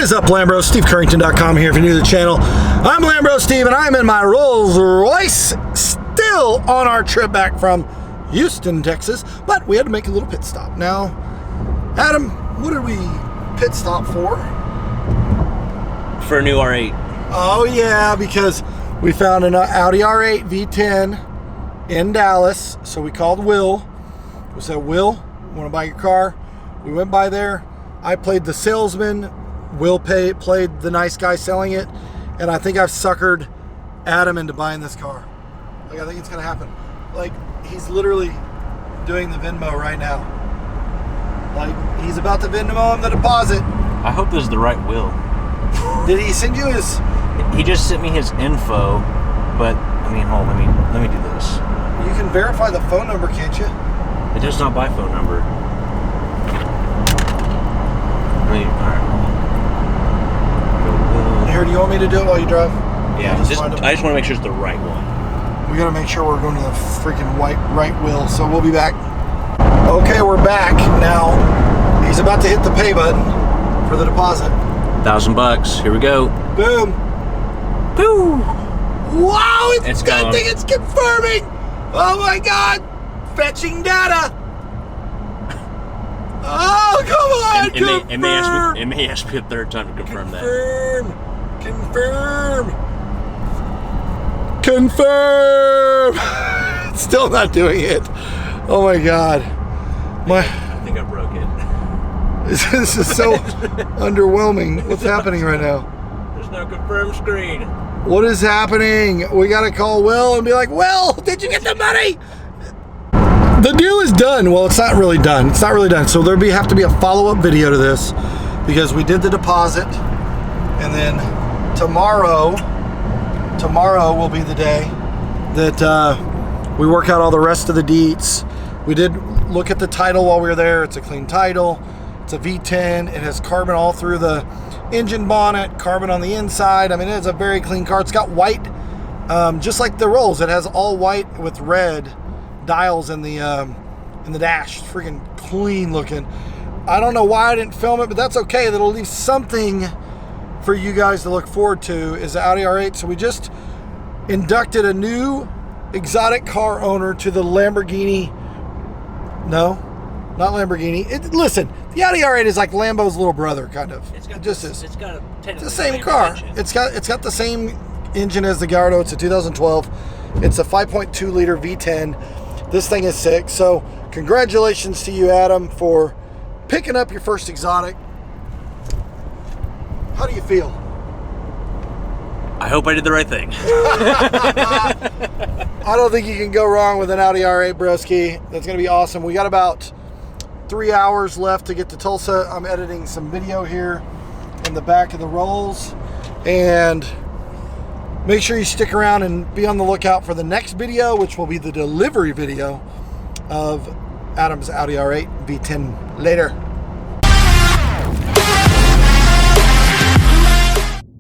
What is up, Lambros? SteveCurrington.com here if you're new to the channel. I'm Lambro Steve, and I'm in my Rolls Royce, still on our trip back from Houston, Texas, but we had to make a little pit stop. Now, Adam, what did we pit stop for? For a new R8. Oh yeah, because we found an Audi R8 V10 in Dallas, so we called Will. We said, Will, want to buy your car? We went by there. I played the salesman. Will played the nice guy selling it, and I think I've suckered Adam into buying this car. Like, I think it's gonna happen. Like, he's literally doing the Venmo right now. Like, he's about to Venmo him the deposit. I hope this is the right Will. Did he send you his? He just sent me his info, but I mean, hold on, let me do this. You can verify the phone number, can't you? It does not by phone number. All right, hold on. Here, do you want me to do it while you drive? Yeah, I just want to make sure it's the right one. We gotta make sure we're going to the freaking right Will, so we'll be back. Okay, we're back. Now, he's about to hit the pay button for the deposit. $1,000, here we go. Boom. Boo! Wow, it's good gone. thing it's confirming. Oh my God, fetching data. Oh, come on, confirm. It may ask me a third time to confirm that. Confirm. It's still not doing it. Oh my God. I think I broke it. This is so underwhelming. What's happening right now? There's no confirm screen. What is happening? We gotta call Will and be like, Will, did you get the money? The deal is done. Well, it's not really done. It's not really done. So there'll have to be a follow-up video to this because we did the deposit, and then tomorrow will be the day that we work out all the rest of the deets. We did look at the title while we were there. It's a clean title. It's a V10. It has carbon all through the engine bonnet, carbon on the inside. I mean, it's a very clean car. It's got white, just like the Rolls. It has all white with red dials in the dash. It's freaking clean looking. I don't know why I didn't film it, but that's okay. That'll leave something for you guys to look forward to. Is the Audi R8. So we just inducted a new exotic car owner to the Lamborghini. No, not Lamborghini. Listen, the Audi R8 is like Lambo's little brother, kind of. It's the same car. It's got the same engine as the Gallardo. It's a 2012. It's a 5.2 liter V10. This thing is sick. So congratulations to you, Adam, for picking up your first exotic. How do you feel? I hope I did the right thing. I don't think you can go wrong with an Audi R8, broski. That's going to be awesome. We got about 3 hours left to get to Tulsa. I'm editing some video here in the back of the Rolls. And make sure you stick around and be on the lookout for the next video, which will be the delivery video of Adam's Audi R8 V10 later.